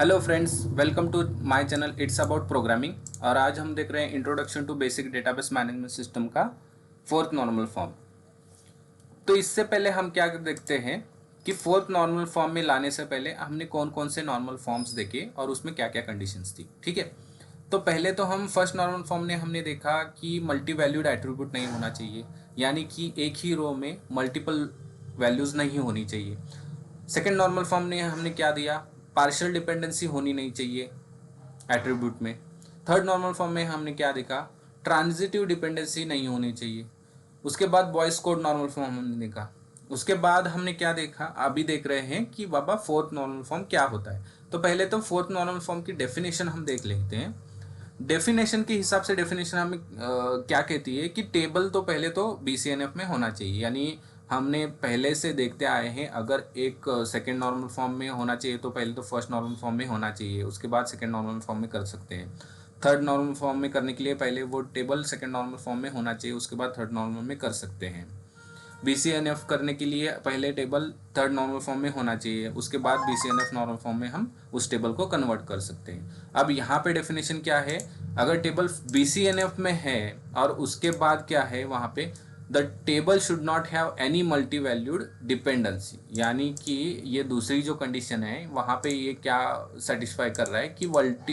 Hello friends, welcome to my channel it's about programming. और आज हम देख रहे हैं introduction to basic database management system का फोर्थ नॉर्मल फॉर्म। तो इससे पहले हम क्या देखते हैं कि फोर्थ नॉर्मल फॉर्म में लाने से पहले हमने कौन कौन से नॉर्मल फॉर्म्स देखे और उसमें क्या क्या कंडीशंस थी। ठीक है, तो पहले तो हम फर्स्ट नॉर्मल फॉर्म ने हमने देखा कि मल्टी वैल्यूड एट्रीब्यूट नहीं होना चाहिए, यानी कि एक ही रो में मल्टीपल वैल्यूज़ नहीं होनी चाहिए। सेकेंड नॉर्मल फॉर्म ने हमने क्या दिया, पार्शियल डिपेंडेंसी होनी नहीं चाहिए एट्रीब्यूट में। थर्ड नॉर्मल फॉर्म में हमने क्या देखा, ट्रांजिटिव डिपेंडेंसी नहीं होनी चाहिए। उसके बाद बॉयस कोड नॉर्मल फॉर्म हमने देखा। उसके बाद हमने क्या देखा, अभी देख रहे हैं कि बाबा फोर्थ नॉर्मल फॉर्म क्या होता है। तो पहले तो फोर्थ नॉर्मल फॉर्म की डेफिनेशन हम देख लेते हैं। डेफिनेशन के हिसाब से डेफिनेशन हमें क्या कहती है कि टेबल तो पहले तो BCNF में होना चाहिए, यानी हमने पहले से देखते आए हैं अगर एक सेकेंड नॉर्मल फॉर्म में होना चाहिए तो पहले तो फर्स्ट नॉर्मल फॉर्म में होना चाहिए, उसके बाद सेकेंड नॉर्मल फॉर्म में कर सकते हैं। थर्ड नॉर्मल फॉर्म में करने के लिए पहले वो टेबल सेकेंड नॉर्मल फॉर्म में होना चाहिए, उसके बाद थर्ड नॉर्मल में कर सकते हैं। BCNF करने के लिए पहले टेबल थर्ड नॉर्मल फॉर्म में होना चाहिए, उसके बाद BCNF नॉर्मल फॉर्म में हम उस टेबल को कन्वर्ट कर सकते हैं। अब यहाँ पे डेफिनेशन क्या है, अगर टेबल BCNF में है और उसके बाद क्या है वहाँ पे, the table should not have any multi valued dependency, यानी कि ये दूसरी जो कंडीशन है वहाँ पे ये क्या सेटिस्फाई कर रहा है कि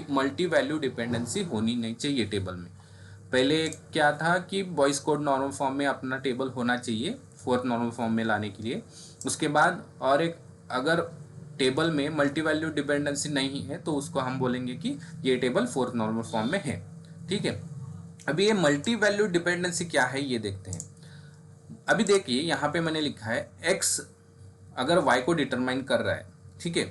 मल्टी वैल्यू डिपेंडेंसी होनी नहीं चाहिए टेबल में। पहले क्या था कि बॉयस कोड नॉर्मल फॉर्म में अपना टेबल होना चाहिए फोर्थ नॉर्मल फॉर्म में लाने के लिए। उसके बाद और एक, अगर टेबल में मल्टी वैल्यू डिपेंडेंसी नहीं है तो उसको हम बोलेंगे कि ये टेबल फोर्थ नॉर्मल फॉर्म में है। ठीक है, अभी ये मल्टी वैल्यू डिपेंडेंसी क्या है ये देखते हैं। अभी देखिए यहाँ पे मैंने लिखा है x अगर y को डिटरमाइन कर रहा है। ठीक है,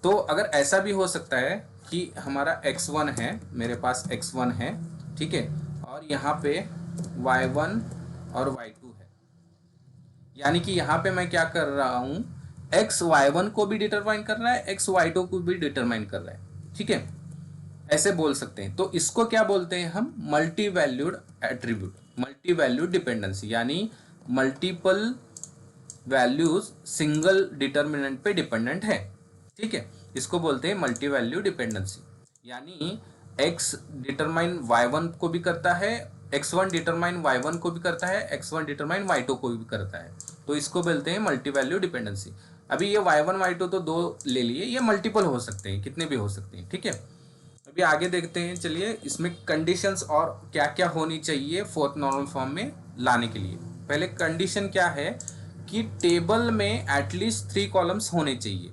तो अगर ऐसा भी हो सकता है कि हमारा x1 है, मेरे पास x1 है, ठीक है, और यहाँ पे y1 और y2 है, यानी कि यहाँ पे मैं क्या कर रहा हूँ, x y1 को भी डिटरमाइन कर रहा है, x y2 को भी डिटरमाइन कर रहा है। ठीक है, ऐसे बोल सकते हैं। तो इसको क्या बोलते हैं हम, multi valued attribute, multi valued dependency, यानी मल्टीपल वैल्यूज सिंगल डिटर्मिनेंट पे डिपेंडेंट है। ठीक है, इसको बोलते हैं मल्टी वैल्यू डिपेंडेंसी, यानी x डिटरमाइन y1 को भी करता है, x1 डिटरमाइन y1 को भी करता है, x1 डिटरमाइन y2 को भी करता है, तो इसको बोलते हैं मल्टी वैल्यू डिपेंडेंसी। अभी ये y1 y2 तो दो ले लिए, ये मल्टीपल हो सकते हैं, कितने भी हो सकते हैं। ठीक है, अभी आगे देखते हैं, चलिए इसमें कंडीशंस और क्या क्या होनी चाहिए फोर्थ नॉर्मल फॉर्म में लाने के लिए। पहले कंडीशन क्या है कि टेबल में एटलीस्ट 3 कॉलम्स होने चाहिए।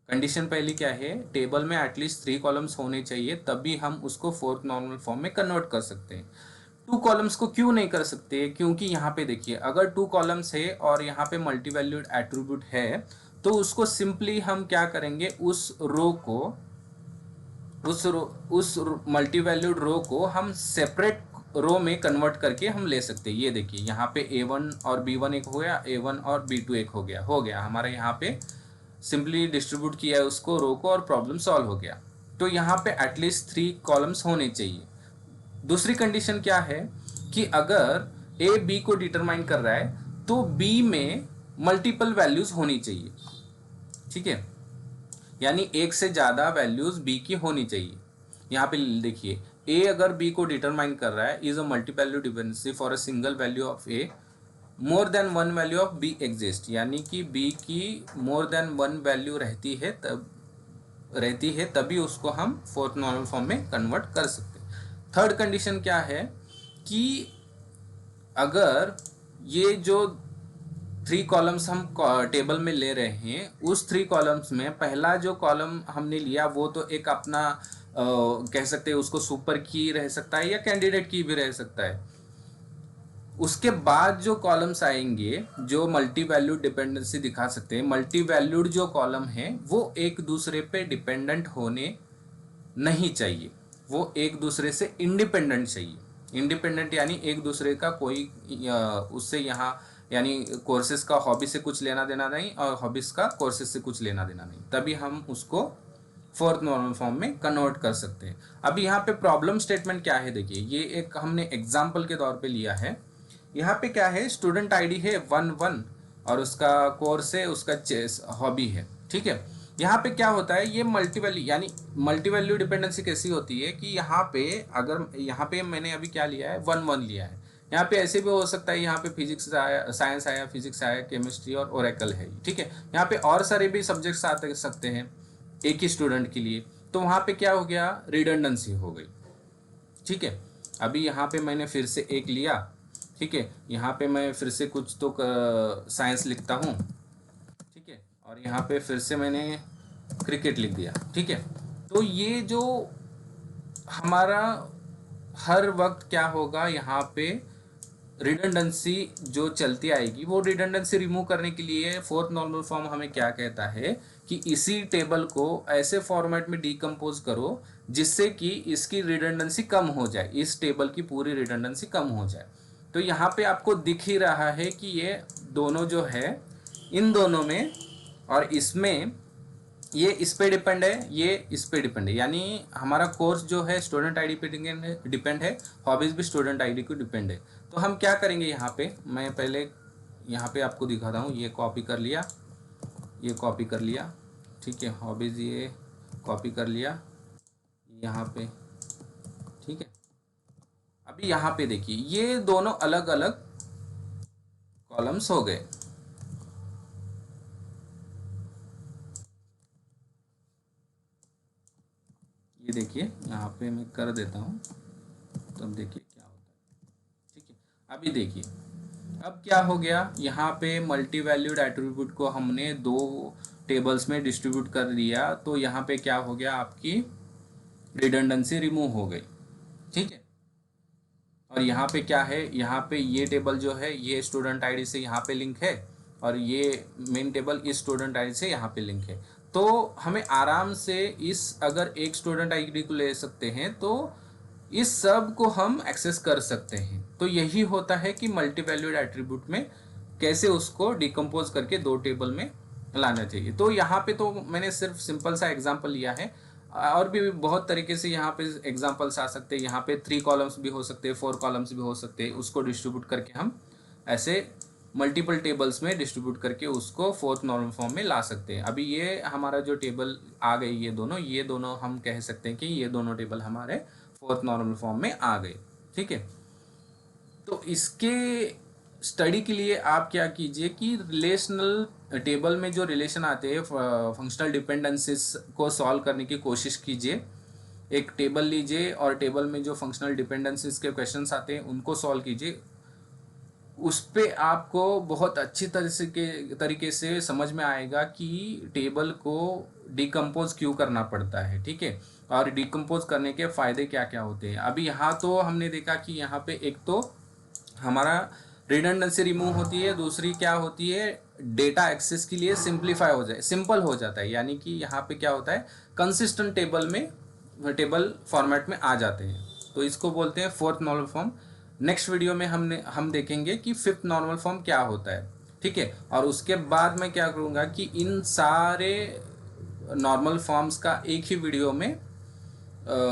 कंडीशन पहली क्या है, टेबल में एटलीस्ट 3 कॉलम्स होने चाहिए, तभी हम उसको फोर्थ नॉर्मल फॉर्म में कन्वर्ट कर सकते हैं। 2 कॉलम्स को क्यों नहीं कर सकते, क्योंकि यहाँ पे देखिए अगर 2 कॉलम्स है और यहाँ पे मल्टी वैल्यूड एट्रीब्यूट है तो उसको सिंपली हम क्या करेंगे, उस मल्टी वैल्यूड रो को हम सेपरेट रो में कन्वर्ट करके हम ले सकते हैं। ये देखिए यहाँ पे A1 और B1 एक हो गया, A1 और B2 एक हो गया हमारा, यहाँ पे सिंपली डिस्ट्रीब्यूट किया है उसको रो को और प्रॉब्लम सॉल्व हो गया। तो यहाँ पे एटलीस्ट 3 कॉलम्स होने चाहिए। दूसरी कंडीशन क्या है कि अगर A B को डिटरमाइन कर रहा है तो B में मल्टीपल वैल्यूज होनी चाहिए। ठीक है, यानी एक से ज़्यादा वैल्यूज B की होनी चाहिए। यहाँ पे देखिए A अगर B को डिटरमाइन कर रहा है, is a multi value dependency for a single value of A more than 1 value of B exist, यानी कि B की मोर देन 1 वैल्यू रहती है तभी उसको हम फोर्थ नॉर्मल फॉर्म में कन्वर्ट कर सकते हैं। थर्ड कंडीशन क्या है कि अगर ये जो 3 कॉलम्स हम टेबल में ले रहे हैं, उस 3 कॉलम्स में पहला जो कॉलम हमने लिया वो तो एक अपना कह सकते हैं उसको सुपर की रह सकता है या कैंडिडेट की भी रह सकता है। उसके बाद जो कॉलम्स आएंगे जो मल्टी वैल्यूड डिपेंडेंसी दिखा सकते हैं, मल्टी वैल्यूड जो कॉलम है वो एक दूसरे पे डिपेंडेंट होने नहीं चाहिए, वो एक दूसरे से इंडिपेंडेंट चाहिए। इंडिपेंडेंट यानी एक दूसरे का कोई उससे यहाँ, यानी कोर्सेज का हॉबी से कुछ लेना देना नहीं और हॉबीज का कोर्सेज से कुछ लेना देना नहीं, तभी हम उसको फोर्थ नॉर्मल फॉर्म में कन्वर्ट कर सकते हैं। अभी यहाँ पे प्रॉब्लम स्टेटमेंट क्या है, देखिए ये एक हमने एग्जाम्पल के तौर पे लिया है। यहाँ पे क्या है, स्टूडेंट आईडी है 11 और उसका कोर्स है, उसका चेस हॉबी है। ठीक है, यहाँ पे क्या होता है, ये मल्टी वैल्यू यानी मल्टी वैल्यू डिपेंडेंसी कैसी होती है कि यहाँ पे अगर यहाँ पे मैंने अभी क्या लिया है, 1 1 लिया है। यहाँ पे ऐसे भी हो सकता है, यहाँ पे फिजिक्स आया, साइंस आया, फिजिक्स आया, केमिस्ट्री और ओरेकल है, ठीक है। यहाँ पे और सारे भी सब्जेक्ट्स आ सकते हैं एक ही स्टूडेंट के लिए। तो वहाँ पे क्या हो गया, रिडंडेंसी हो गई, ठीक है। अभी यहाँ पे मैंने फिर से एक लिया, ठीक है। यहाँ पे मैं फिर से कुछ तो साइंस लिखता हूँ, ठीक है। और यहाँ पे फिर से मैंने क्रिकेट लिख दिया, ठीक है। तो ये जो हमारा हर वक्त क्या होगा, यहाँ पे रिडंडेंसी जो चलती आएगी, वो रिडंडेंसी रिमूव करने के लिए फोर्थ नॉर्मल फॉर्म हमें क्या कहता है कि इसी टेबल को ऐसे फॉर्मेट में डिकम्पोज करो जिससे कि इसकी रिडंडेंसी कम हो जाए, इस टेबल की पूरी रिडंडेंसी कम हो जाए। तो यहाँ पे आपको दिख ही रहा है कि ये दोनों जो है, इन दोनों में और इसमें, ये इस पे डिपेंड है, ये इस पे डिपेंड है, यानी हमारा कोर्स जो है स्टूडेंट आईडी पे डिपेंड है, हॉबीज भी स्टूडेंट आईडी को डिपेंड है। तो हम क्या करेंगे, यहाँ पे मैं पहले यहाँ पे आपको दिखाता हूँ, ये कॉपी कर लिया, ये कॉपी कर लिया, ठीक है। हॉबीज ये कॉपी कर लिया यहाँ पे, ठीक है। अभी यहाँ पे देखिए, ये दोनों अलग अलग कॉलम्स हो गए। ये देखिए यहाँ पे मैं कर देता हूँ, तब देखिए क्या होता है, ठीक है। अभी देखिए, अब क्या हो गया, यहाँ पे मल्टी वैल्यूड एट्रीब्यूट को हमने दो टेबल्स में डिस्ट्रीब्यूट कर दिया, तो यहाँ पे क्या हो गया, आपकी रिडंडेंसी रिमूव हो गई, ठीक है। और यहाँ पे क्या है, यहाँ पे ये टेबल जो है ये स्टूडेंट आईडी से यहाँ पे लिंक है, और ये मेन टेबल इस स्टूडेंट आईडी से यहाँ पे लिंक है। तो हमें आराम से इस, अगर एक स्टूडेंट आईडी को ले सकते हैं तो इस सब को हम एक्सेस कर सकते हैं। तो यही होता है कि मल्टी वैल्यूड एट्रीब्यूट में कैसे उसको डिकम्पोज करके दो टेबल में लाना चाहिए। तो यहाँ पे तो मैंने सिर्फ सिंपल सा एग्जांपल लिया है, और भी बहुत तरीके से यहाँ पे एग्जांपल्स आ सकते हैं। यहाँ पे 3 कॉलम्स भी हो सकते हैं, 4 कॉलम्स भी हो सकते हैं, उसको डिस्ट्रीब्यूट करके हम ऐसे मल्टीपल टेबल्स में डिस्ट्रीब्यूट करके उसको फोर्थ नॉर्मल फॉर्म में ला सकते हैं। अभी ये हमारा जो टेबल आ गई, ये दोनों हम कह सकते हैं कि ये दोनों टेबल हमारे फोर्थ नॉर्मल फॉर्म में आ गए, ठीक है। तो इसके स्टडी के लिए आप क्या कीजिए कि रिलेशनल टेबल में जो रिलेशन आते हैं, फंक्शनल डिपेंडेंसीज को सॉल्व करने की कोशिश कीजिए। एक टेबल लीजिए और टेबल में जो फंक्शनल डिपेंडेंसीज के क्वेश्चंस आते हैं उनको सॉल्व कीजिए। उस पे आपको बहुत अच्छी तरीके से समझ में आएगा कि टेबल को डिकम्पोज क्यों करना पड़ता है, ठीक है। और डिकम्पोज करने के फ़ायदे क्या क्या होते हैं। अभी यहाँ तो हमने देखा कि यहाँ पे एक तो हमारा रिडंडेंसी रिमूव होती है, दूसरी क्या होती है, डेटा एक्सेस के लिए सिंपल हो जाता है, यानी कि यहाँ पे क्या होता है, कंसिस्टेंट टेबल फॉर्मेट में आ जाते हैं। तो इसको बोलते हैं fourth normal form. Next video में हम देखेंगे कि फिफ्थ नॉर्मल फॉर्म क्या होता है, ठीक है। और उसके बाद मैं क्या करूँगा कि इन सारे नॉर्मल फॉर्म्स का एक ही वीडियो में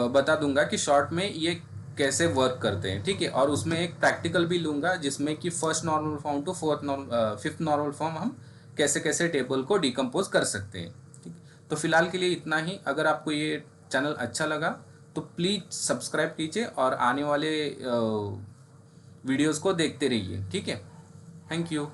बता दूंगा कि शॉर्ट में ये कैसे वर्क करते हैं, ठीक है। और उसमें एक प्रैक्टिकल भी लूँगा जिसमें कि first normal form to fifth normal form हम कैसे कैसे टेबल को डिकम्पोज कर सकते हैं, ठीक है। तो फिलहाल के लिए इतना ही। अगर आपको ये चैनल अच्छा लगा तो प्लीज़ सब्सक्राइब कीजिए और आने वाले वीडियोज़ को देखते रहिए, ठीक है। Thank you.